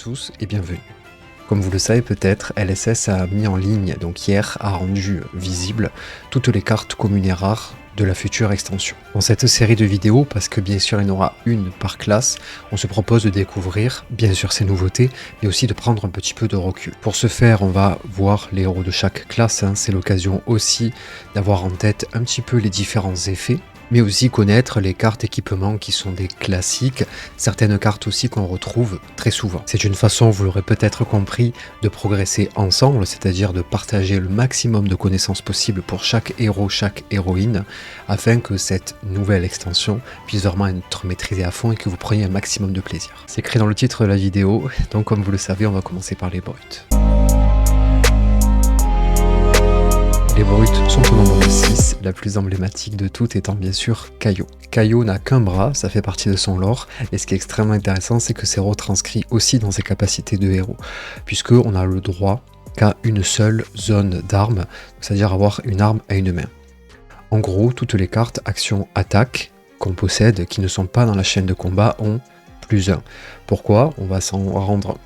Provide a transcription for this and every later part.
tous et bienvenue. Comme vous le savez peut-être, LSS a mis en ligne, donc hier, a rendu visible toutes les cartes communes et rares de la future extension. Dans cette série de vidéos, parce que bien sûr il y en aura une par classe, on se propose de découvrir bien sûr ces nouveautés, mais aussi de prendre un petit peu de recul. Pour ce faire, on va voir les héros de chaque classe, c'est l'occasion aussi d'avoir en tête un petit peu les différents effets, mais aussi connaître les cartes équipements qui sont des classiques, certaines cartes aussi qu'on retrouve très souvent. C'est une façon, vous l'aurez peut-être compris, de progresser ensemble, c'est-à-dire de partager le maximum de connaissances possibles pour chaque héros, chaque héroïne, afin que cette nouvelle extension puisse vraiment être maîtrisée à fond et que vous preniez un maximum de plaisir. C'est écrit dans le titre de la vidéo, donc comme vous le savez, on va commencer par les brutes. Les brutes sont au nombre de 6, la plus emblématique de toutes étant bien sûr Kaio. Kaio n'a qu'un bras, ça fait partie de son lore, et ce qui est extrêmement intéressant, c'est que c'est retranscrit aussi dans ses capacités de héros, puisqu'on a le droit qu'à une seule zone d'arme, c'est-à-dire avoir une arme à une main. En gros, toutes les cartes action-attaque qu'on possède, qui ne sont pas dans la chaîne de combat, ont +1. Pourquoi ? On va s'en rendre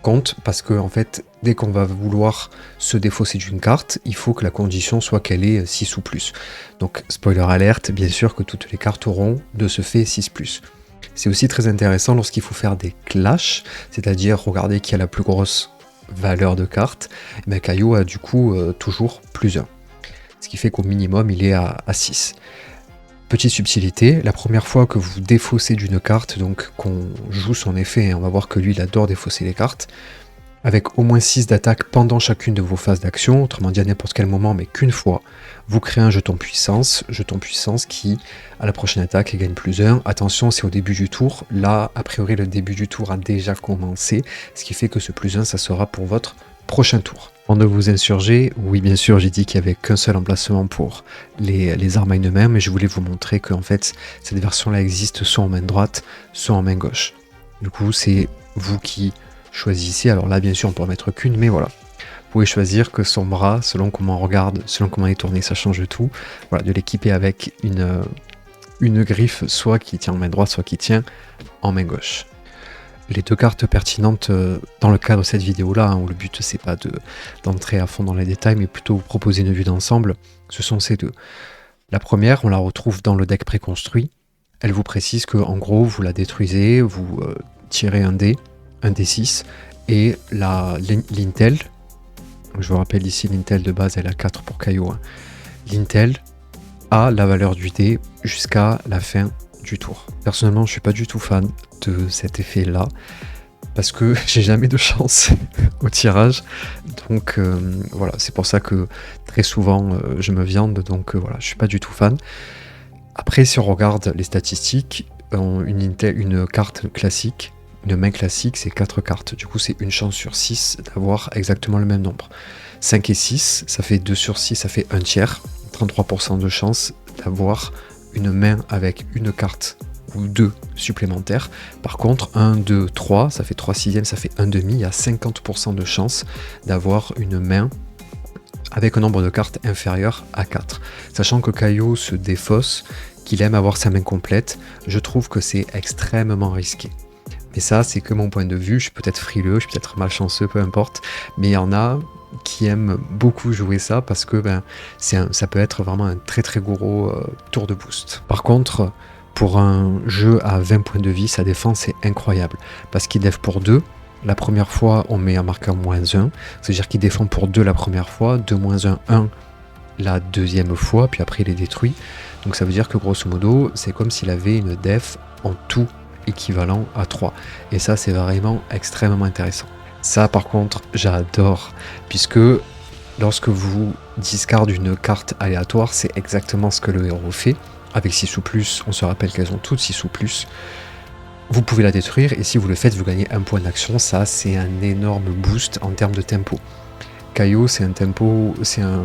compte parce que en fait, dès qu'on va vouloir se défausser d'une carte, il faut que la condition soit qu'elle ait 6 ou plus. Donc spoiler alerte, bien sûr que toutes les cartes auront de ce fait 6+. C'est aussi très intéressant lorsqu'il faut faire des clashs, c'est-à-dire regarder qui a la plus grosse valeur de carte, mais Kaio a du coup toujours +1. Ce qui fait qu'au minimum il est à 6. Petite subtilité, la première fois que vous défaussez d'une carte, donc qu'on joue son effet, on va voir que lui il adore défausser les cartes, avec au moins 6 d'attaque pendant chacune de vos phases d'action, autrement dit à n'importe quel moment mais qu'une fois, vous créez un jeton puissance qui à la prochaine attaque gagne +1. Attention, c'est au début du tour, là a priori le début du tour a déjà commencé, ce qui fait que ce +1 ça sera pour votre prochain tour. Avant de vous insurger, oui bien sûr j'ai dit qu'il n'y avait qu'un seul emplacement pour les armes à une main, mais je voulais vous montrer qu'en fait cette version là existe soit en main droite, soit en main gauche. Du coup c'est vous qui choisissez, alors là bien sûr on peut en mettre qu'une, mais voilà. Vous pouvez choisir que son bras, selon comment on regarde, selon comment il est tourné, ça change tout. Voilà, de l'équiper avec une griffe, soit qui tient en main droite, soit qui tient en main gauche. Les deux cartes pertinentes dans le cadre de cette vidéo-là, où le but c'est pas d'entrer à fond dans les détails, mais plutôt vous proposer une vue d'ensemble, ce sont ces deux. La première, on la retrouve dans le deck préconstruit. Elle vous précise que en gros, vous la détruisez, vous tirez un D6, et l'Intel, je vous rappelle ici, l'Intel de base, elle a 4 pour Kaio. L'Intel a la valeur du dé jusqu'à la fin du tour. Personnellement, je suis pas du tout fan de cet effet-là, parce que j'ai jamais de chance au tirage, donc voilà, c'est pour ça que très souvent je me viande, donc voilà, je suis pas du tout fan. Après, si on regarde les statistiques, une carte classique, une main classique, c'est 4 cartes, du coup c'est une chance sur 6 d'avoir exactement le même nombre. 5 et 6, ça fait 2 sur 6, ça fait un tiers, 33% de chance d'avoir une main avec une carte ou 2 supplémentaires. Par contre, 1, 2, 3, ça fait 3 sixièmes, ça fait 1 demi, il y a 50% de chance d'avoir une main avec un nombre de cartes inférieur à 4. Sachant que Kaio se défausse, qu'il aime avoir sa main complète, je trouve que c'est extrêmement risqué. Mais ça, c'est que mon point de vue, je suis peut-être frileux, je suis peut-être malchanceux, peu importe, mais il y en a qui aiment beaucoup jouer ça parce que ça peut être vraiment un très très gros tour de boost. Par contre, pour un jeu à 20 points de vie, sa défense est incroyable parce qu'il def pour 2. La première fois, on met un marqueur -1, c'est-à-dire qu'il défend pour 2 la première fois, 2 -1, 1 la deuxième fois, puis après il est détruit. Donc ça veut dire que grosso modo, c'est comme s'il avait une def en tout équivalent à 3. Et ça, c'est vraiment extrêmement intéressant. Ça, par contre, j'adore, puisque lorsque vous discardez une carte aléatoire, c'est exactement ce que le héros fait. Avec 6 ou plus, on se rappelle qu'elles ont toutes 6 ou plus. Vous pouvez la détruire, et si vous le faites, vous gagnez un point d'action. Ça, c'est un énorme boost en termes de tempo. Kaio, c'est un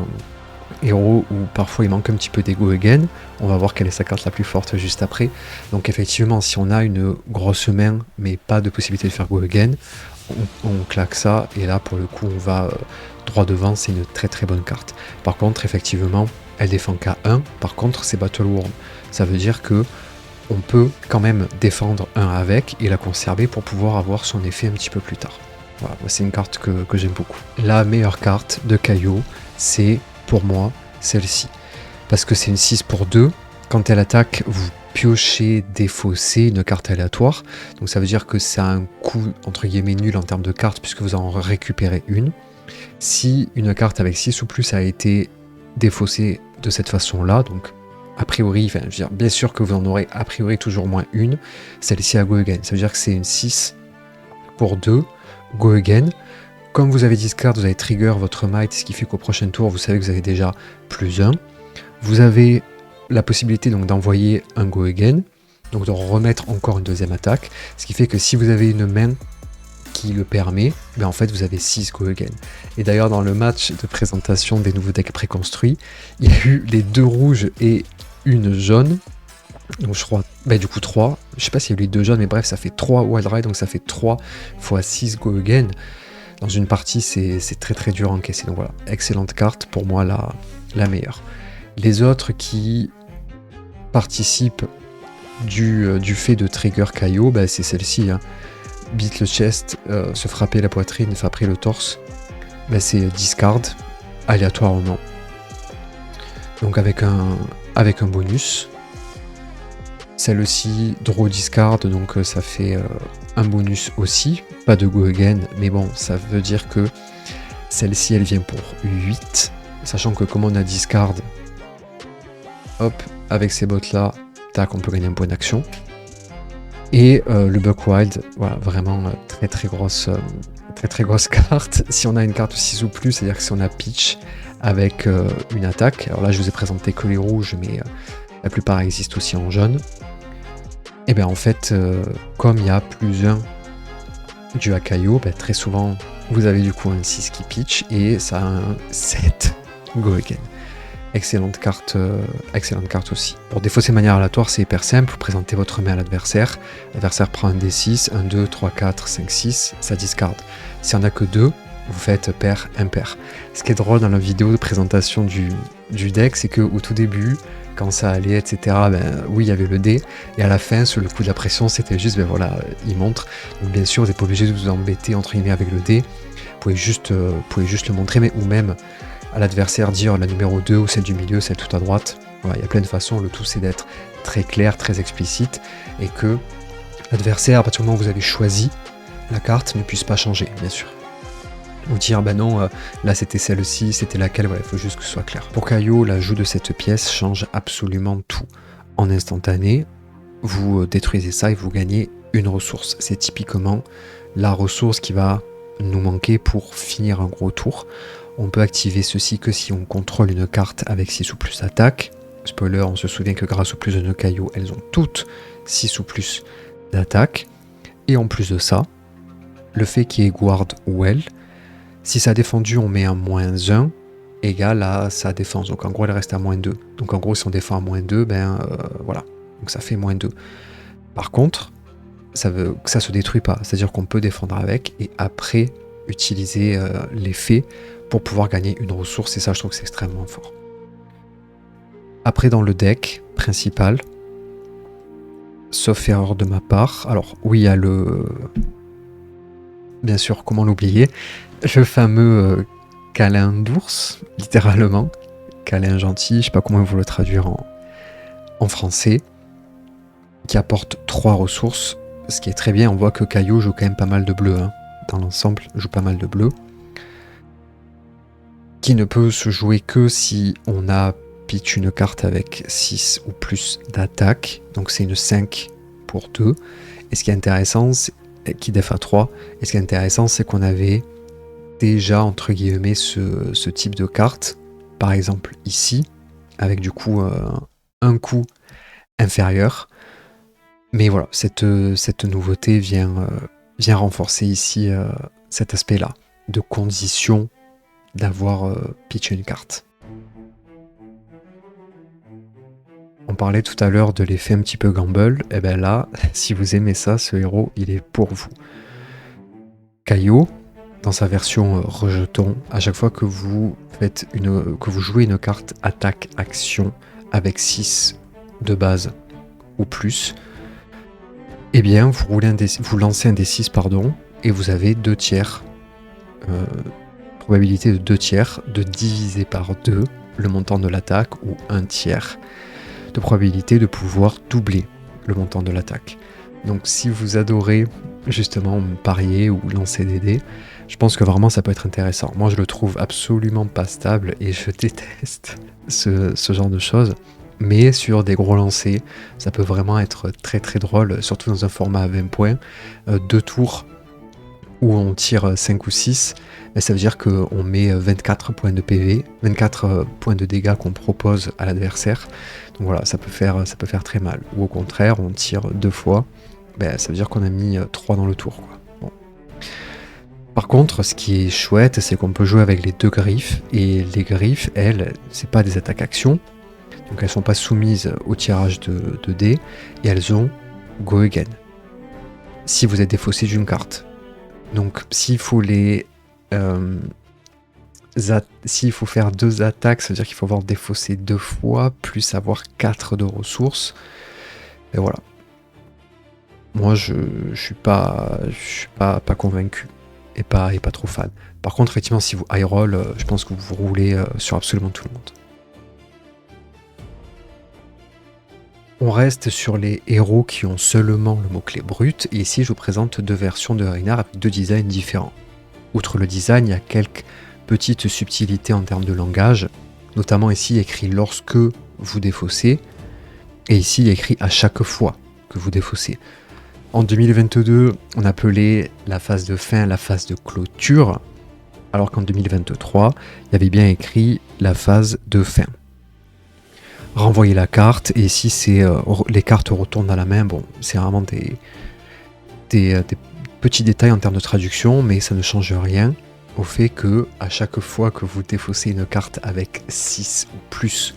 héros où parfois il manque un petit peu d'ego again. On va voir quelle est sa carte la plus forte juste après. Donc effectivement, si on a une grosse main, mais pas de possibilité de faire go again, on claque ça, et là pour le coup on va droit devant, c'est une très très bonne carte. Par contre effectivement elle défend qu'à 1, par contre c'est Battle Worm, ça veut dire que on peut quand même défendre un avec et la conserver pour pouvoir avoir son effet un petit peu plus tard. Voilà, c'est une carte que j'aime beaucoup. La meilleure carte de Kaio, c'est pour moi celle-ci. Parce que c'est une 6 pour 2. Quand elle attaque, vous piochez, défaussez une carte aléatoire. Donc ça veut dire que ça a un coût entre guillemets nul en termes de cartes puisque vous en récupérez une. Si une carte avec 6 ou plus a été défaussée de cette façon-là, donc a priori, enfin, je veux dire, bien sûr que vous en aurez a priori toujours moins une, celle-ci à Go Again. Ça veut dire que c'est une 6 pour 2, Go Again. Comme vous avez discard, vous avez trigger votre might, ce qui fait qu'au prochain tour, vous savez que vous avez déjà plus 1. Vous avez la possibilité donc d'envoyer un Go Again, donc de remettre encore une deuxième attaque, ce qui fait que si vous avez une main qui le permet, ben en fait vous avez 6 Go Again. Et d'ailleurs dans le match de présentation des nouveaux decks préconstruits, il y a eu les 2 rouges et une jaune, donc je crois, ben du coup 3, je sais pas s'il y a eu les 2 jaunes, mais bref ça fait 3 Wild Ride, donc ça fait 3 x 6 Go Again. Dans une partie c'est très très dur à encaisser, donc voilà, excellente carte, pour moi la meilleure. Les autres qui participent du fait de trigger Kaio, ben c'est celle-ci, hein. Beat le chest, se frapper la poitrine, frapper le torse, ben c'est discard aléatoirement. Donc avec un bonus. Celle-ci, draw discard, donc ça fait un bonus aussi. Pas de go again, mais bon, ça veut dire que celle-ci, elle vient pour 8. Sachant que comme on a discard, hop, avec ces bottes-là, tac, on peut gagner un point d'action. Et le Buck Wild, voilà, vraiment très très grosse carte. Si on a une carte 6 ou plus, c'est-à-dire que si on a Peach avec une attaque, alors là je vous ai présenté que les rouges, mais la plupart existent aussi en jaune, et bien en fait, comme il y a plus 1 du Akaio, ben, très souvent vous avez du coup un 6 qui pitch et ça a un 7 Go Again. Excellente carte aussi. Pour défausser de manière aléatoire, c'est hyper simple. Vous présentez votre main à l'adversaire. L'adversaire prend un D6, 1, 2, 3, 4, 5, 6, ça discard. Si on n'a que 2, vous faites pair, impair. Ce qui est drôle dans la vidéo de présentation du deck, c'est qu'au tout début, quand ça allait, etc., ben oui, il y avait le dé, et à la fin, sur le coup de la pression, c'était juste, ben voilà, il montre. Donc bien sûr, vous n'êtes pas obligé de vous embêter, entre guillemets, avec le dé. Vous pouvez juste le montrer, mais ou même à l'adversaire dire la numéro 2 ou celle du milieu, celle tout à droite. Voilà, il y a plein de façons, le tout c'est d'être très clair, très explicite, et que l'adversaire, à partir du moment où vous avez choisi la carte, ne puisse pas changer, bien sûr. Ou dire, bah non, là c'était celle-ci, c'était laquelle, voilà, il faut juste que ce soit clair. Pour Kaio, l'ajout de cette pièce change absolument tout. En instantané, vous détruisez ça et vous gagnez une ressource. C'est typiquement la ressource qui va nous manquer pour finir un gros tour. On peut activer ceci que si on contrôle une carte avec 6 ou plus d'attaque. Spoiler, on se souvient que grâce au plus de Kaio, elles ont toutes 6 ou plus d'attaque. Et en plus de ça, le fait qu'il y ait Guard Well, si ça a défendu, on met un -1 égal à sa défense. Donc en gros, elle reste à -2. Donc en gros, si on défend à -2, ben voilà. Donc ça fait -2. Par contre, ça veut que ça se détruit pas. C'est-à-dire qu'on peut défendre avec et après utiliser l'effet pour pouvoir gagner une ressource, et ça je trouve que c'est extrêmement fort. Après dans le deck principal, sauf erreur de ma part, alors oui il y a le... Bien sûr, comment l'oublier, le fameux câlin d'ours, littéralement, câlin gentil, je sais pas comment vous le traduire en français, qui apporte 3 ressources, ce qui est très bien. On voit que Kaio joue quand même pas mal de bleu, hein. Dans l'ensemble, joue pas mal de bleu, qui ne peut se jouer que si on a pitch une carte avec 6 ou plus d'attaque, donc c'est une 5 pour 2, et ce qui est intéressant, c'est qui def à 3, et ce qui est intéressant, c'est qu'on avait déjà, entre guillemets, ce type de carte, par exemple ici, avec du coup un coût inférieur, mais voilà, cette nouveauté vient renforcer ici cet aspect-là, de condition d'avoir pitché une carte. On parlait tout à l'heure de l'effet un petit peu gamble, et bien là, si vous aimez ça, ce héros, il est pour vous. Kaio, dans sa version rejeton, à chaque fois que vous jouez une carte attaque-action avec 6 de base ou plus, eh bien vous lancez un D6 pardon, et vous avez 2 tiers, probabilité de 2 tiers de diviser par 2 le montant de l'attaque, ou 1 tiers de probabilité de pouvoir doubler le montant de l'attaque. Donc si vous adorez justement parier ou lancer des dés, je pense que vraiment ça peut être intéressant. Moi je le trouve absolument pas stable et je déteste ce genre de choses. Mais sur des gros lancers, ça peut vraiment être très très drôle, surtout dans un format à 20 points. 2 tours où on tire 5 ou 6, mais ça veut dire qu'on met 24 points de PV, 24 points de dégâts qu'on propose à l'adversaire. Donc voilà, ça peut faire très mal. Ou au contraire, on tire 2 fois, ça veut dire qu'on a mis 3 dans le tour, quoi. Bon. Par contre, ce qui est chouette, c'est qu'on peut jouer avec les 2 griffes, et les griffes, elles, c'est pas des attaques actions, donc elles sont pas soumises au tirage de dés, et elles ont Go Again. Si vous êtes défaussé d'une carte. Donc s'il faut s'il faut faire 2 attaques, ça veut dire qu'il faut avoir défaussé 2 fois, plus avoir 4 de ressources. Et voilà. Moi je suis pas convaincu et pas trop fan. Par contre effectivement si vous high roll, je pense que vous roulez sur absolument tout le monde. On reste sur les héros qui ont seulement le mot-clé brut, et ici je vous présente 2 versions de Reinhard avec 2 designs différents. Outre le design, il y a quelques petites subtilités en termes de langage, notamment ici écrit lorsque vous défaussez, et ici il est écrit à chaque fois que vous défaussez. En 2022, on appelait la phase de fin la phase de clôture, alors qu'en 2023, il y avait bien écrit la phase de fin. Renvoyer la carte, et ici c'est les cartes retournent dans la main. Bon, c'est vraiment des petits détails en termes de traduction, mais ça ne change rien au fait que à chaque fois que vous défaussez une carte avec 6 ou plus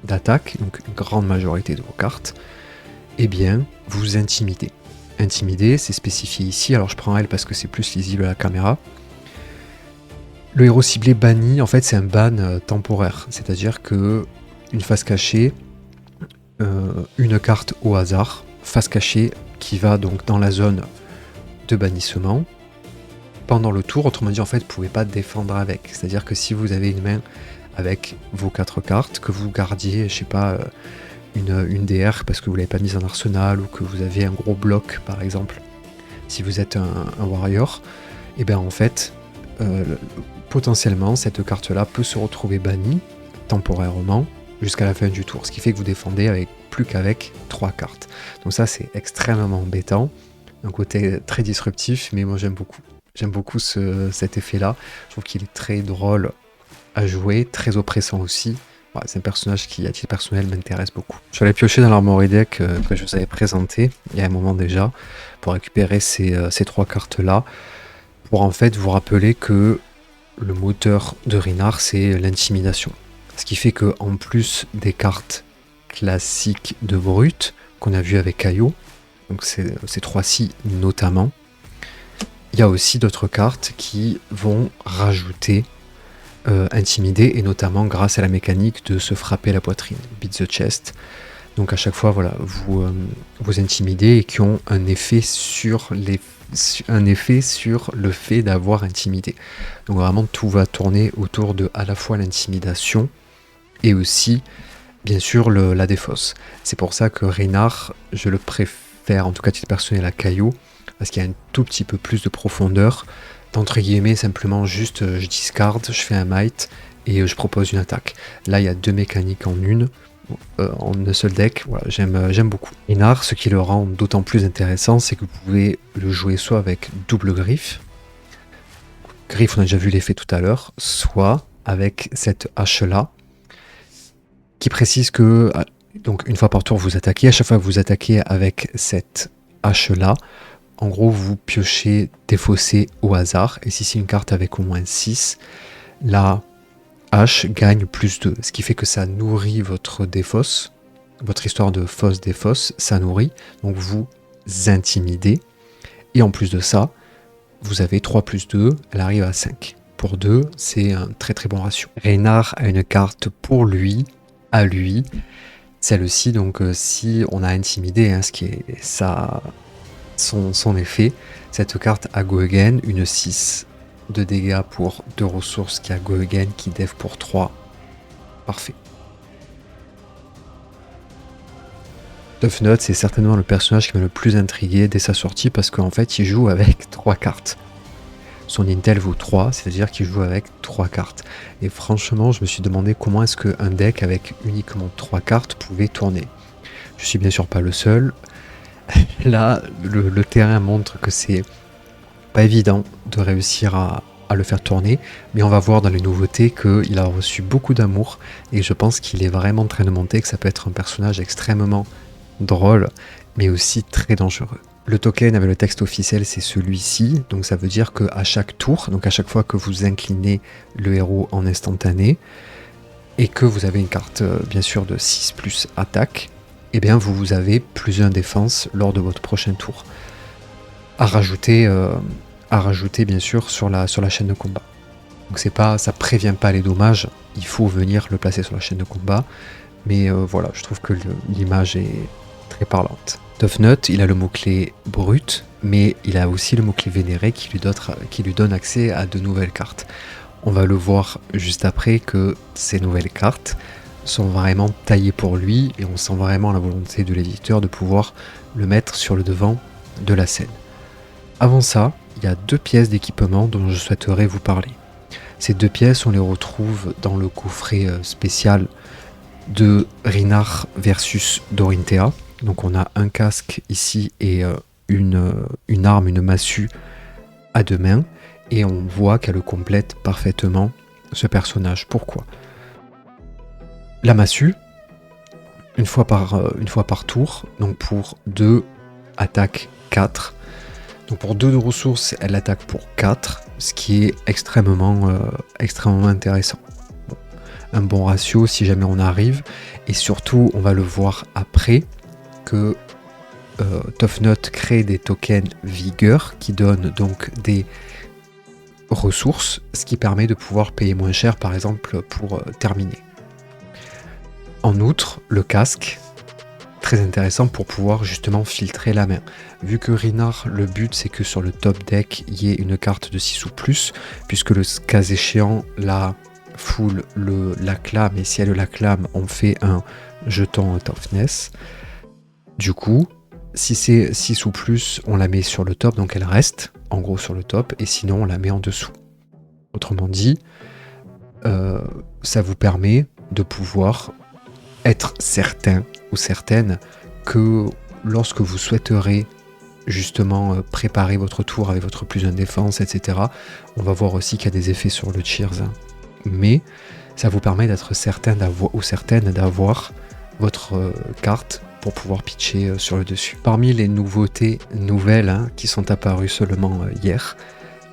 d'attaque, donc une grande majorité de vos cartes, eh bien vous intimidez. Intimider, c'est spécifié ici, alors je prends elle parce que c'est plus lisible à la caméra. Le héros ciblé banni, en fait c'est un ban temporaire, c'est-à-dire que une face cachée, une carte au hasard, face cachée qui va donc dans la zone de bannissement pendant le tour. Autrement dit, en fait, vous ne pouvez pas défendre avec. C'est-à-dire que si vous avez une main avec vos 4 cartes, que vous gardiez, je sais pas, une DR parce que vous ne l'avez pas mise en arsenal, ou que vous avez un gros bloc par exemple, si vous êtes un warrior, et bien en fait, potentiellement cette carte-là peut se retrouver bannie temporairement jusqu'à la fin du tour, ce qui fait que vous défendez avec plus qu'avec 3 cartes. Donc ça c'est extrêmement embêtant, un côté très disruptif, mais moi j'aime beaucoup. J'aime beaucoup cet effet-là, je trouve qu'il est très drôle à jouer, très oppressant aussi. Ouais, c'est un personnage qui, à titre personnel, m'intéresse beaucoup. Je suis allé piocher dans l'Armory Deck que je vous avais présenté il y a un moment déjà, pour récupérer ces 3 cartes-là, pour en fait vous rappeler que le moteur de Reinhard, c'est l'intimidation. Ce qui fait que en plus des cartes classiques de brut qu'on a vu avec Caillot, donc ces 3-ci notamment, il y a aussi d'autres cartes qui vont rajouter intimider, et notamment grâce à la mécanique de se frapper la poitrine, beat the chest. Donc à chaque fois, voilà, vous intimidez, et qui ont un effet sur le fait d'avoir intimidé. Donc vraiment tout va tourner autour de à la fois l'intimidation et aussi bien sûr la défausse. C'est pour ça que Reinhard, je le préfère en tout cas titre personnel à Caillot, parce qu'il y a un tout petit peu plus de profondeur, d'entre guillemets simplement juste je discard, je fais un might et je propose une attaque. Là il y a 2 mécaniques en un seul deck, voilà, j'aime beaucoup. Reinhard, ce qui le rend d'autant plus intéressant, c'est que vous pouvez le jouer soit avec double griffe, on a déjà vu l'effet tout à l'heure, soit avec cette hache là, qui précise que donc une fois par tour vous attaquez, à chaque fois que vous attaquez avec cette hache là, en gros vous piochez défaussé au hasard, et si c'est une carte avec au moins 6, la hache gagne plus 2, ce qui fait que ça nourrit votre défausse, votre histoire de fausse défausse, ça nourrit, donc vous intimidez, et en plus de ça, vous avez 3 plus 2, elle arrive à 5. Pour 2, c'est un très très bon ratio. Reinhard a une carte pour lui, à lui, Celle-ci, donc si on a intimidé, hein, ce qui est ça, son effet, cette carte a Go Again, une 6 de dégâts pour 2 ressources qui a Go Again, qui def pour 3. Parfait. Tough Nut, c'est certainement le personnage qui m'a le plus intrigué dès sa sortie parce qu'en fait, il joue avec 3 cartes. Son Intel vaut 3, c'est-à-dire qu'il joue avec 3 cartes. Et franchement, je me suis demandé comment est-ce qu'un deck avec uniquement 3 cartes pouvait tourner. Je suis bien sûr pas le seul. Là, le terrain montre que c'est pas évident de réussir à le faire tourner, mais on va voir dans les nouveautés qu'il a reçu beaucoup d'amour et je pense qu'il est vraiment en train de monter, que ça peut être un personnage extrêmement drôle, mais aussi très dangereux. Le token avec le texte officiel, c'est celui-ci, donc ça veut dire qu'à chaque tour, donc à chaque fois que vous inclinez le héros en instantané, et que vous avez une carte bien sûr de 6 plus attaque, et bien vous avez plus 1 défense lors de votre prochain tour. À rajouter bien sûr sur la chaîne de combat. Donc ça prévient pas les dommages, il faut venir le placer sur la chaîne de combat, mais voilà, je trouve que l'image est très parlante. Tough Nut, il a le mot-clé brut, mais il a aussi le mot-clé vénéré qui lui donne accès à de nouvelles cartes. On va le voir juste après que ces nouvelles cartes sont vraiment taillées pour lui et on sent vraiment la volonté de l'éditeur de pouvoir le mettre sur le devant de la scène. Avant ça, il y a 2 pièces d'équipement dont je souhaiterais vous parler. Ces 2 pièces, on les retrouve dans le coffret spécial de Rhinar versus Dorinthea. Donc on a un casque ici et une arme, une massue à 2 mains. Et on voit qu'elle complète parfaitement ce personnage. Pourquoi ? La massue, une fois par tour, donc pour 2 attaques 4. Donc pour 2 de ressources, elle attaque pour 4, ce qui est extrêmement intéressant. Bon, un bon ratio si jamais on arrive, et surtout on va le voir après que Tough Nut crée des tokens vigueur qui donnent donc des ressources, ce qui permet de pouvoir payer moins cher par exemple pour terminer. En outre, le casque, très intéressant pour pouvoir justement filtrer la main. Vu que Rhinar, le but c'est que sur le top deck il y ait une carte de 6 ou plus, puisque le cas échéant la foule l'acclame, et si elle l'acclame on fait un jeton toughness. Du coup, si c'est 6 ou plus, on la met sur le top, donc elle reste en gros sur le top, et sinon on la met en dessous. Autrement dit, ça vous permet de pouvoir être certain ou certaine que lorsque vous souhaiterez justement préparer votre tour avec votre plus 1 défense, etc., on va voir aussi qu'il y a des effets sur le cheers, hein. Mais ça vous permet d'être certain certaine d'avoir votre carte pour pouvoir pitcher sur le dessus. Parmi les nouveautés nouvelles qui sont apparues seulement hier,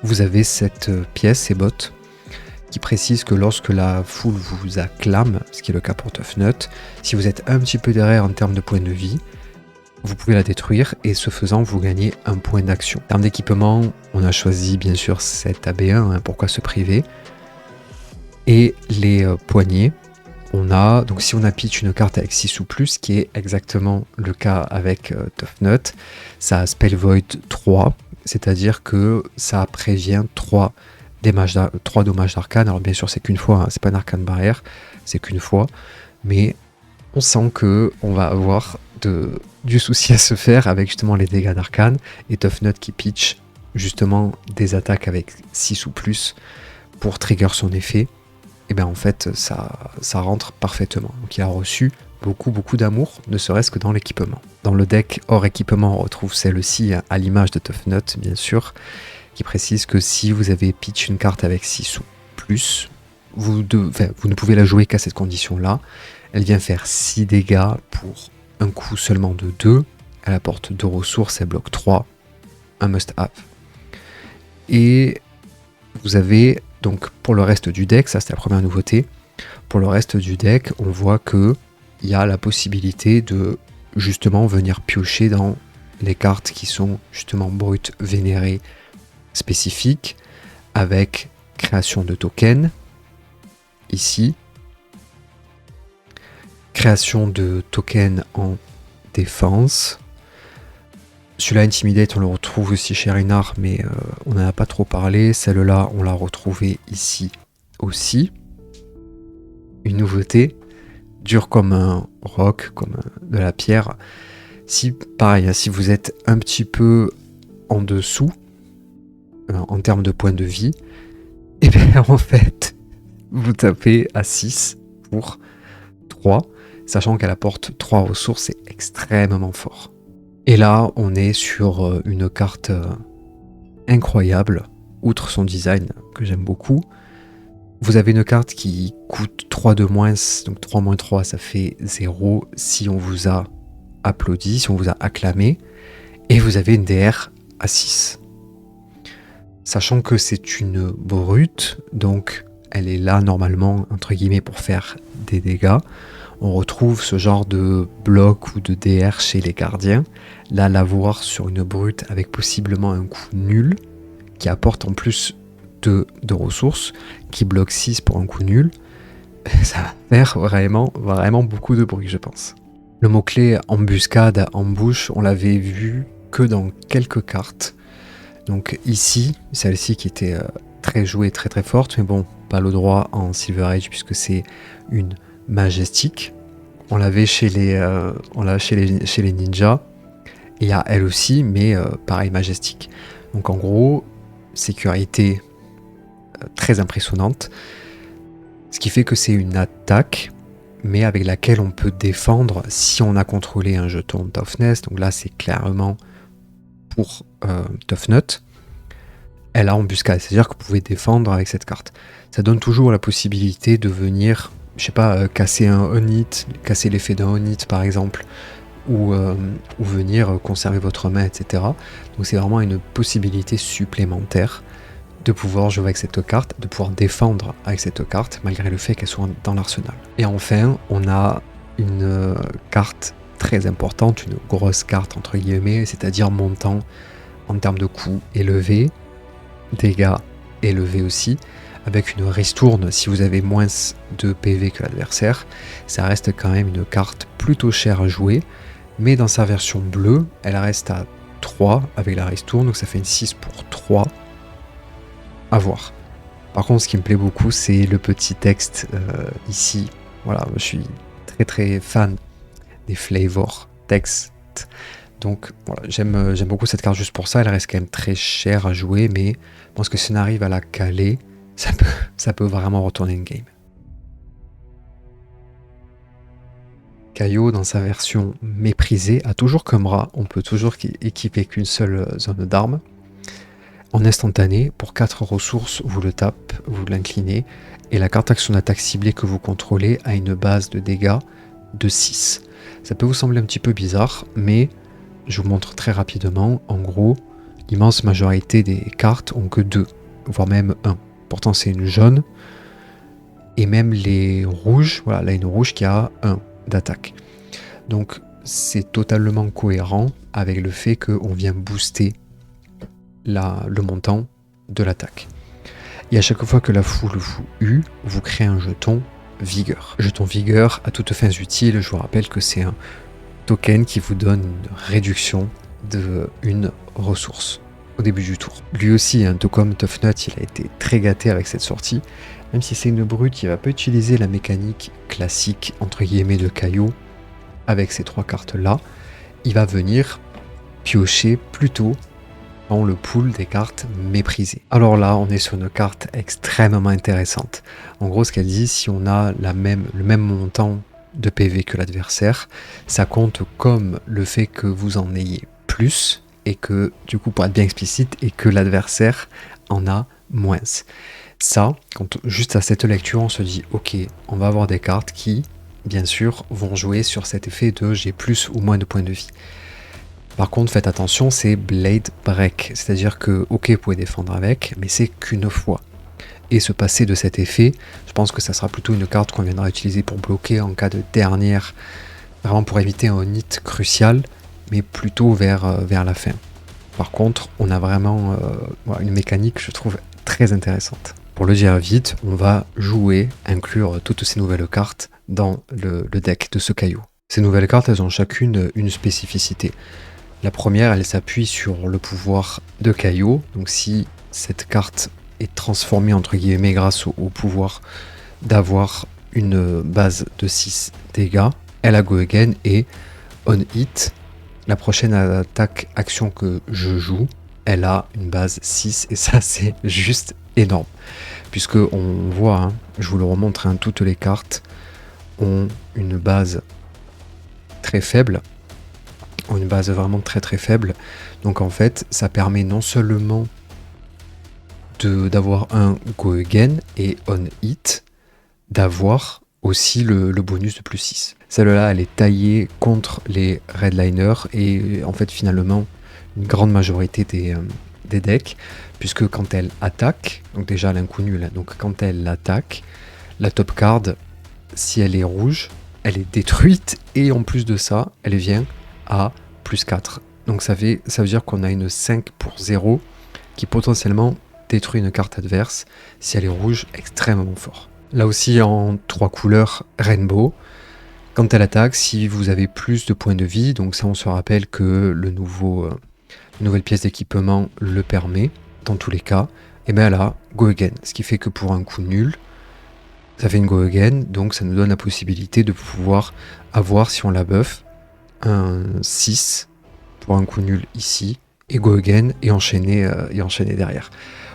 vous avez cette pièce, ces bottes, qui précise que lorsque la foule vous acclame, ce qui est le cas pour Tough Nut, si vous êtes un petit peu derrière en termes de points de vie, vous pouvez la détruire et ce faisant vous gagnez 1 point d'action. En termes d'équipement, on a choisi bien sûr cette AB1, pourquoi se priver. Et les poignets, on a, donc si on a pitch une carte avec 6 ou plus, qui est exactement le cas avec Tough Nut, ça a Spell Void 3, c'est-à-dire que ça prévient 3 dommages d'arcane. Alors bien sûr c'est qu'une fois, c'est pas un arcane barrière, c'est qu'une fois, mais on sent que on va avoir du souci à se faire avec justement les dégâts d'arcane, et Tough Nut qui pitch justement des attaques avec 6 ou plus pour trigger son effet, et bien en fait ça rentre parfaitement. Donc il a reçu beaucoup d'amour, ne serait-ce que dans l'équipement. Dans le deck hors équipement, on retrouve celle-ci à l'image de Tough Nut bien sûr, qui précise que si vous avez pitch une carte avec 6 ou plus, vous ne pouvez la jouer qu'à cette condition-là. Elle vient faire 6 dégâts pour un coup seulement de 2. Elle apporte 2 ressources, elle bloque 3. Un must-have. Et vous avez, donc pour le reste du deck, ça c'était la première nouveauté, pour le reste du deck, on voit que il y a la possibilité de justement venir piocher dans les cartes qui sont justement brutes, vénérées, spécifiques, avec création de tokens, ici, création de tokens en défense. Celui-là, Intimidate, on le retrouve aussi chez Reinhardt, mais on n'en a pas trop parlé. Celle-là, on l'a retrouvée ici aussi. Une nouveauté, dur comme un roc, comme de la pierre. Si, pareil, si vous êtes un petit peu en dessous, en termes de points de vie, et bien en fait, vous tapez à 6 pour 3, sachant qu'elle apporte 3 ressources, c'est extrêmement fort. Et là, on est sur une carte incroyable, outre son design que j'aime beaucoup. Vous avez une carte qui coûte 3 de moins, donc 3 moins 3, ça fait 0 si on vous a applaudi, si on vous a acclamé. Et vous avez une DR à 6. Sachant que c'est une brute, donc elle est là normalement, entre guillemets, pour faire des dégâts. On retrouve ce genre de bloc ou de DR chez les gardiens. Là, l'avoir sur une brute avec possiblement un coup nul, qui apporte en plus de ressources, qui bloque 6 pour un coup nul, ça va faire vraiment beaucoup de bruit, je pense. Le mot-clé embuscade, embouche, on l'avait vu que dans quelques cartes. Donc ici, celle-ci qui était très jouée, très forte, mais bon, pas le droit en Silver Age puisque c'est une majestique. On l'avait chez les ninjas. Et il y a elle aussi, mais pareil, majestique. Donc en gros, sécurité très impressionnante. Ce qui fait que c'est une attaque, mais avec laquelle on peut défendre si on a contrôlé un jeton Toughness. Donc là, c'est clairement pour Tough Nut. Elle a embuscade, c'est-à-dire que vous pouvez défendre avec cette carte. Ça donne toujours la possibilité de venir, je sais pas, casser un on-hit, casser l'effet d'un on-hit par exemple, ou venir conserver votre main, etc. Donc c'est vraiment une possibilité supplémentaire de pouvoir jouer avec cette carte, de pouvoir défendre avec cette carte, malgré le fait qu'elle soit dans l'arsenal. Et enfin, on a une carte très importante, une grosse carte entre guillemets, c'est-à-dire montant en termes de coûts élevés, dégâts élevés aussi, avec une ristourne si vous avez moins de PV que l'adversaire. Ça reste quand même une carte plutôt chère à jouer, mais dans sa version bleue, elle reste à 3 avec la ristourne, donc ça fait une 6 pour 3 à voir. Par contre, ce qui me plaît beaucoup, c'est le petit texte ici. Voilà, je suis très fan des flavor text. Donc voilà, j'aime beaucoup cette carte juste pour ça. Elle reste quand même très chère à jouer, mais je pense que si on arrive à la caler, ça peut vraiment retourner une game. Kaio, dans sa version méprisée, a toujours comme rat, on peut toujours équiper qu'une seule zone d'armes. En instantané, pour 4 ressources, vous le tapez, vous l'inclinez, et la carte action d'attaque ciblée que vous contrôlez a une base de dégâts de 6. Ça peut vous sembler un petit peu bizarre, mais je vous montre très rapidement. En gros, l'immense majorité des cartes ont que 2, voire même 1. Pourtant, c'est une jaune, et même les rouges, voilà, là une rouge qui a 1 d'attaque. Donc, c'est totalement cohérent avec le fait qu'on vient booster le montant de l'attaque. Et à chaque fois que la foule vous hue, vous créez un jeton vigueur. Jeton vigueur à toutes fins utiles, je vous rappelle que c'est un token qui vous donne une réduction de une ressource au début du tour. Lui aussi, tout comme Tough Nut, il a été très gâté avec cette sortie. Même si c'est une brute, il va pas utiliser la mécanique classique entre guillemets de Kaio avec ces 3 cartes là. Il va venir piocher plutôt dans le pool des cartes méprisées. Alors là, on est sur une carte extrêmement intéressante. En gros, ce qu'elle dit, si on a le même montant de PV que l'adversaire, ça compte comme le fait que vous en ayez plus, et que, du coup, pour être bien explicite, et que l'adversaire en a moins. Ça, juste à cette lecture, on se dit, ok, on va avoir des cartes qui, bien sûr, vont jouer sur cet effet de j'ai plus ou moins de points de vie. Par contre, faites attention, c'est Blade Break, c'est-à-dire que, ok, vous pouvez défendre avec, mais c'est qu'une fois. Et se passer de cet effet, je pense que ça sera plutôt une carte qu'on viendra utiliser pour bloquer en cas de dernière, vraiment pour éviter un hit crucial, mais plutôt vers la fin. Par contre, on a vraiment une mécanique, je trouve, très intéressante. Pour le dire vite, on va jouer, inclure toutes ces nouvelles cartes dans le deck de ce caillou. Ces nouvelles cartes, elles ont chacune une spécificité. La première, elle s'appuie sur le pouvoir de caillou. Donc si cette carte est transformée entre guillemets grâce au pouvoir d'avoir une base de 6 dégâts, elle a go again et on hit, la prochaine attaque action que je joue, elle a une base 6 et ça c'est juste énorme. Puisque on voit, hein, je vous le remontre, hein, toutes les cartes ont une base très faible, ont une base vraiment très très faible. Donc en fait, ça permet non seulement d'avoir un go again et on hit, d'avoir aussi le bonus de plus 6. Celle-là, elle est taillée contre les redliners et en fait finalement une grande majorité des decks, puisque quand elle attaque, donc déjà elle a un coup nul, donc quand elle attaque, la top card, si elle est rouge, elle est détruite et en plus de ça, elle vient à plus 4. Donc ça veut dire qu'on a une 5 pour 0 qui potentiellement détruit une carte adverse si elle est rouge, extrêmement fort. Là aussi en 3 couleurs rainbow, quand elle attaque, si vous avez plus de points de vie, donc ça on se rappelle que la nouvelle pièce d'équipement le permet, dans tous les cas, et bien elle a go again, ce qui fait que pour un coup nul, ça fait une go again, donc ça nous donne la possibilité de pouvoir avoir, si on la buff, un 6 pour un coup nul ici, et go again, et enchaîner derrière.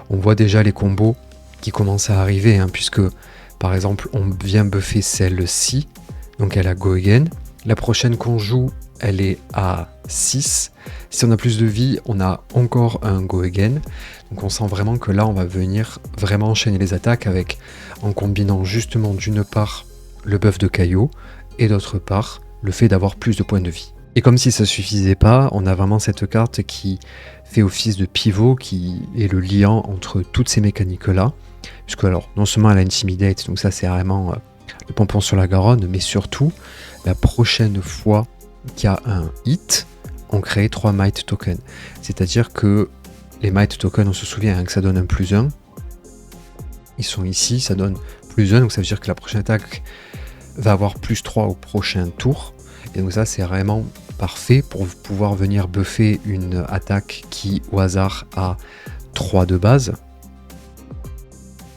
On voit déjà les combos qui commencent à arriver, hein, puisque par exemple on vient buffer celle-ci, donc elle a go again. La prochaine qu'on joue, elle est à 6. Si on a plus de vie, on a encore un go again. Donc on sent vraiment que là on va venir vraiment enchaîner les attaques en combinant justement d'une part le buff de caillou et d'autre part le fait d'avoir plus de points de vie. Et comme si ça suffisait pas, on a vraiment cette carte qui fait office de pivot, qui est le liant entre toutes ces mécaniques-là. Puisque alors, non seulement elle a Intimidate, donc ça c'est vraiment le pompon sur la Garonne, mais surtout, la prochaine fois qu'il y a un hit, on crée 3 Might Tokens. C'est-à-dire que les Might Tokens, on se souvient hein, que ça donne un plus 1. Ils sont ici, ça donne plus 1, donc ça veut dire que la prochaine attaque va avoir plus 3 au prochain tour. Et donc ça c'est vraiment parfait pour pouvoir venir buffer une attaque qui au hasard a 3 de base.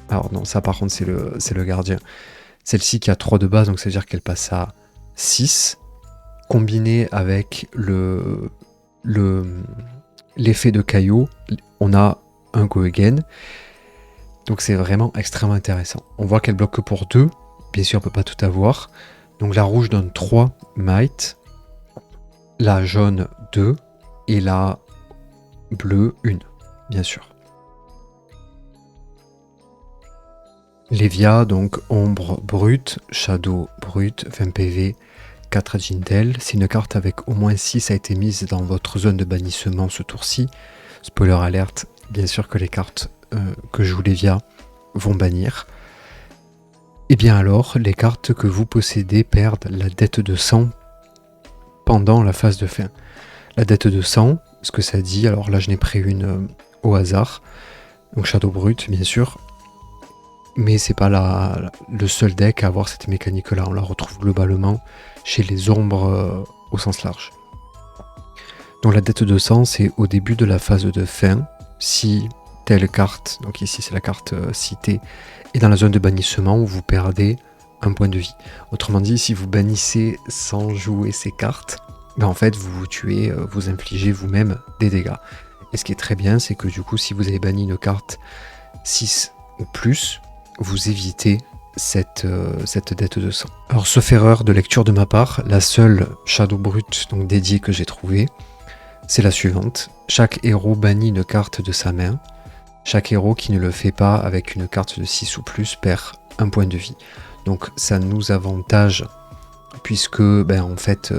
Alors non, ça par contre c'est le gardien. Celle-ci qui a 3 de base, donc ça veut dire qu'elle passe à 6. Combiné avec l'effet de caillou, on a un go again. Donc c'est vraiment extrêmement intéressant. On voit qu'elle bloque que pour 2. Bien sûr, on ne peut pas tout avoir. Donc la rouge donne 3 might. La jaune 2. Et la bleue 1, bien sûr. Lévia, donc ombre brute, shadow brute, 20 PV, 4 Jintel. Si une carte avec au moins 6 a été mise dans votre zone de bannissement ce tour-ci, spoiler alerte, bien sûr que les cartes que joue Lévia vont bannir. Et bien alors, les cartes que vous possédez perdent la dette de sang pendant la phase de fin. La dette de sang, ce que ça dit, alors là je n'ai pris une au hasard, donc Shadow Brut bien sûr, mais c'est pas le seul deck à avoir cette mécanique là, on la retrouve globalement chez les ombres au sens large. Donc la dette de sang c'est au début de la phase de fin, si telle carte, donc ici c'est la carte citée, est dans la zone de bannissement où vous perdez un point de vie. Autrement dit, si vous bannissez sans jouer ces cartes, ben en fait vous vous tuez, vous infligez vous-même des dégâts. Et ce qui est très bien, c'est que du coup si vous avez banni une carte 6 ou plus, vous évitez cette dette de sang. Alors sauf erreur de lecture de ma part, la seule Shadow Brut donc dédiée que j'ai trouvée, c'est la suivante. Chaque héros bannit une carte de sa main. Chaque héros qui ne le fait pas avec une carte de 6 ou plus perd un point de vie. Donc ça nous avantage puisque en fait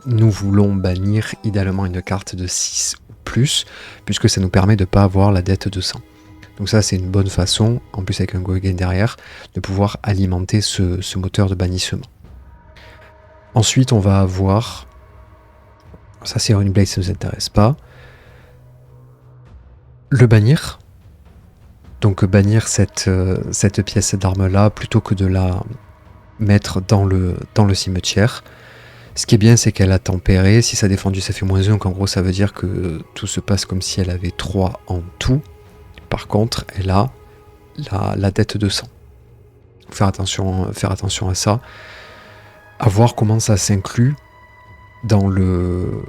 nous voulons bannir idéalement une carte de 6 ou plus puisque ça nous permet de ne pas avoir la dette de sang. Donc ça c'est une bonne façon, en plus avec un go again derrière, de pouvoir alimenter ce moteur de bannissement. Ensuite on va avoir, ça c'est Runeblade, ça ne nous intéresse pas, le bannir. Donc bannir cette pièce d'arme-là, plutôt que de la mettre dans le cimetière. Ce qui est bien, c'est qu'elle a tempéré. Si ça a défendu, ça fait -1. Donc en gros, ça veut dire que tout se passe comme si elle avait 3 en tout. Par contre, elle a la dette de sang. Faire attention à ça. À voir comment ça s'inclut dans le...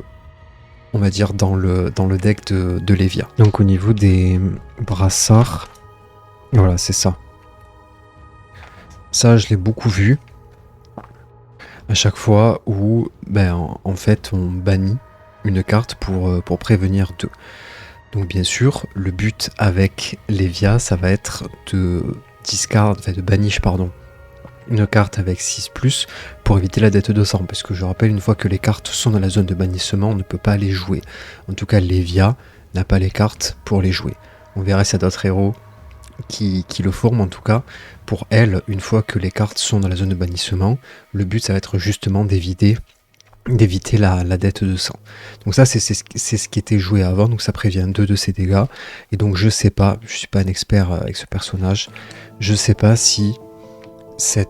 on va dire dans le deck de Lévia. Donc au niveau des brassards, voilà, c'est ça. Ça, je l'ai beaucoup vu. À chaque fois où, en fait, on bannit une carte pour prévenir 2. Donc bien sûr, le but avec Lévia, ça va être de banish, une carte avec 6+, pour éviter la dette de sang. Parce que je rappelle, une fois que les cartes sont dans la zone de bannissement, on ne peut pas les jouer. En tout cas, Lévia n'a pas les cartes pour les jouer. On verra s'il y a d'autres héros qui le forment. En tout cas, pour elle, une fois que les cartes sont dans la zone de bannissement, le but, ça va être justement d'éviter la dette de sang. Donc ça, c'est ce qui était joué avant, donc ça prévient 2 de ses dégâts. Et donc je sais pas, je suis pas un expert avec ce personnage, je sais pas si ce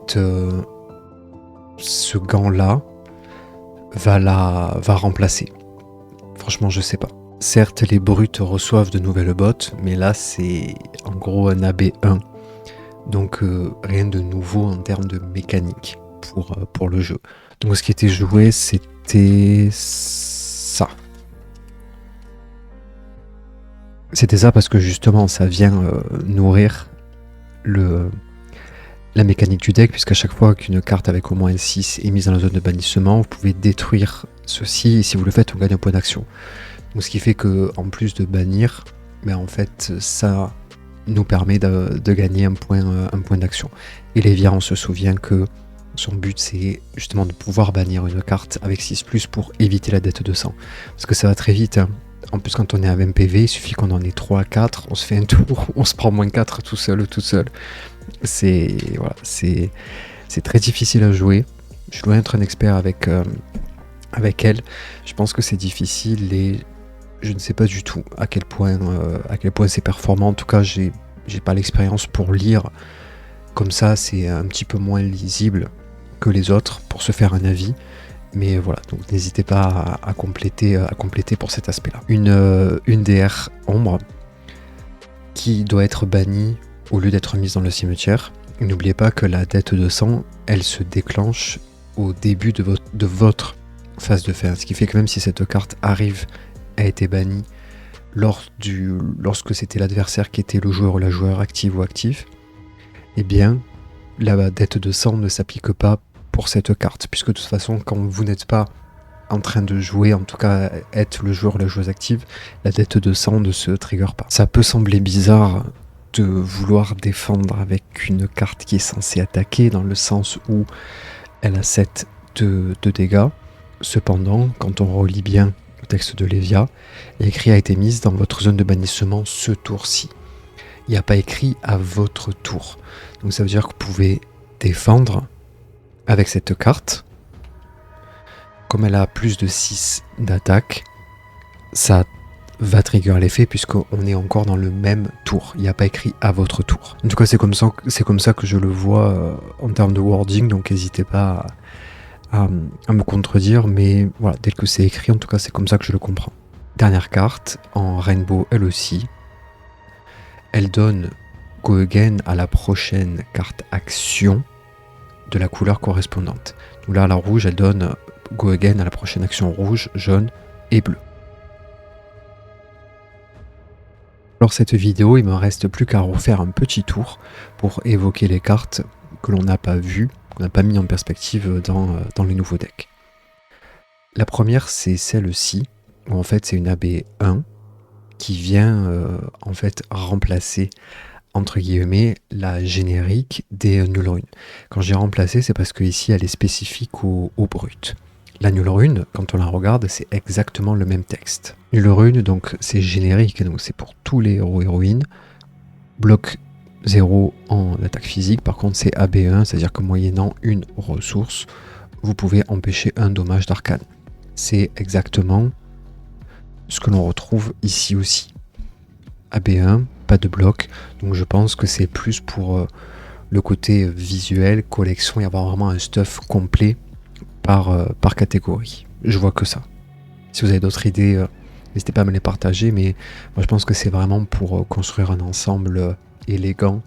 gant-là va remplacer. Franchement, je sais pas. Certes, les brutes reçoivent de nouvelles bottes, mais là, c'est en gros un AB1. Donc rien de nouveau en termes de mécanique pour le jeu. Donc ce qui était joué, c'était ça. C'était ça parce que justement, ça vient nourrir la mécanique du deck, puisqu'à chaque fois qu'une carte avec au moins un 6 est mise dans la zone de bannissement, vous pouvez détruire ceci, et si vous le faites, on gagne un point d'action. Donc ce qui fait que, en plus de bannir, en fait, ça nous permet de gagner un point d'action. Et Lévia, on se souvient que son but, c'est justement de pouvoir bannir une carte avec 6+, pour éviter la dette de sang. Parce que ça va très vite, hein. En plus, quand on est à 20 PV, il suffit qu'on en ait 3 à 4, on se fait un tour, on se prend -4 tout seul. C'est très difficile à jouer. Je dois être un expert avec elle. Je pense que c'est difficile et je ne sais pas du tout à quel point c'est performant. En tout cas, j'ai pas l'expérience pour lire. Comme ça, c'est un petit peu moins lisible que les autres pour se faire un avis. Mais voilà, donc n'hésitez pas à compléter pour cet aspect-là. Une DR ombre qui doit être bannie au lieu d'être mise dans le cimetière. N'oubliez pas que la dette de sang, elle se déclenche au début de votre phase de fin. Ce qui fait que même si cette carte a été bannie lorsque c'était l'adversaire qui était le joueur ou la joueur active ou actif, eh bien, la dette de sang ne s'applique pas pour cette carte, puisque de toute façon, quand vous n'êtes pas en train de jouer, en tout cas être le joueur ou la joueuse active, la dette de sang ne se trigger pas. Ça peut sembler bizarre de vouloir défendre avec une carte qui est censée attaquer, dans le sens où elle a 7 de dégâts. Cependant, quand on relit bien le texte de Lévia, l'écrit a été mise dans votre zone de bannissement ce tour-ci. Il n'y a pas écrit à votre tour. Donc ça veut dire que vous pouvez défendre avec cette carte. Comme elle a plus de 6 d'attaque, ça va trigger l'effet puisqu'on est encore dans le même tour. Il n'y a pas écrit à votre tour. En tout cas, c'est comme ça que je le vois en termes de wording, donc n'hésitez pas à me contredire, mais voilà, dès que c'est écrit, en tout cas, c'est comme ça que je le comprends. Dernière carte, en rainbow elle aussi. Elle donne Go Again à la prochaine carte action de la couleur correspondante. Donc là, la rouge, elle donne Go Again à la prochaine action rouge, jaune et bleu. Alors cette vidéo, il ne me reste plus qu'à refaire un petit tour pour évoquer les cartes que l'on n'a pas vues, qu'on n'a pas mis en perspective dans les nouveaux decks. La première, c'est celle-ci, où en fait c'est une AB1 qui vient en fait remplacer entre guillemets la générique des Null Rune. Quand j'ai remplacé, c'est parce que ici elle est spécifique au brut. La Null Rune, quand on la regarde, c'est exactement le même texte. Null Rune, donc c'est générique, donc c'est pour tous les héros héroïnes. Bloc 0 en attaque physique, par contre c'est AB1, c'est-à-dire que moyennant une ressource, vous pouvez empêcher un dommage d'arcane. C'est exactement ce que l'on retrouve ici aussi. AB1, pas de bloc. Donc je pense que c'est plus pour le côté visuel, collection, et avoir vraiment un stuff complet par catégorie. Je vois que ça. Si vous avez d'autres idées, n'hésitez pas à me les partager, mais moi je pense que c'est vraiment pour construire un ensemble élégant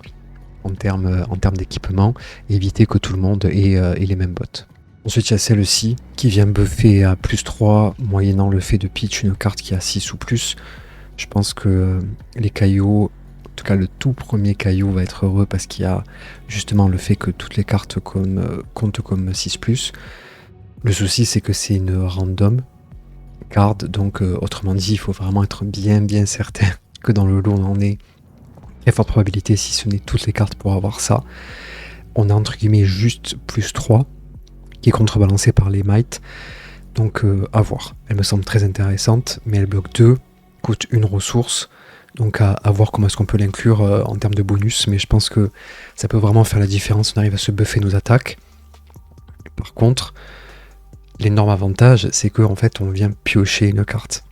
en termes d'équipement, et éviter que tout le monde ait les mêmes bottes. Ensuite, il y a celle-ci qui vient buffer à +3, moyennant le fait de pitch une carte qui a 6 ou plus. Je pense que les caillots, en tout cas le tout premier caillou, va être heureux parce qu'il y a justement le fait que toutes les cartes comptent comme 6+. Le souci, c'est que c'est une random card, donc autrement dit, il faut vraiment être bien certain que dans le lot on en est. Il y a forte probabilité, si ce n'est toutes les cartes, pour avoir ça. On a entre guillemets juste +3 qui est contrebalancé par les mites, donc à voir. Elle me semble très intéressante, mais elle bloque 2, coûte une ressource, donc à voir comment est-ce qu'on peut l'inclure en termes de bonus, mais je pense que ça peut vraiment faire la différence. On arrive à se buffer nos attaques. Par contre, l'énorme avantage, c'est qu'en fait on vient piocher une carte,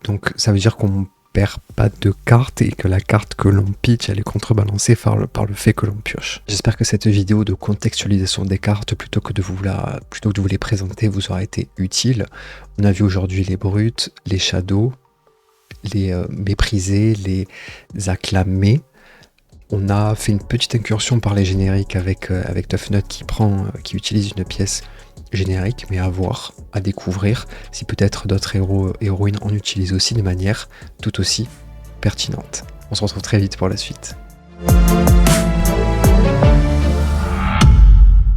donc ça veut dire qu'on perd pas de carte et que la carte que l'on pitch, elle est contrebalancée par le fait que l'on pioche. J'espère que cette vidéo de contextualisation des cartes, plutôt que de vous les présenter, vous aura été utile. On a vu aujourd'hui les brutes, les shadows, les méprisés, les acclamés. On a fait une petite incursion par les génériques avec Tough Nut qui utilise une pièce générique, mais à voir, à découvrir, si peut-être d'autres héros et héroïnes en utilisent aussi de manière tout aussi pertinente. On se retrouve très vite pour la suite.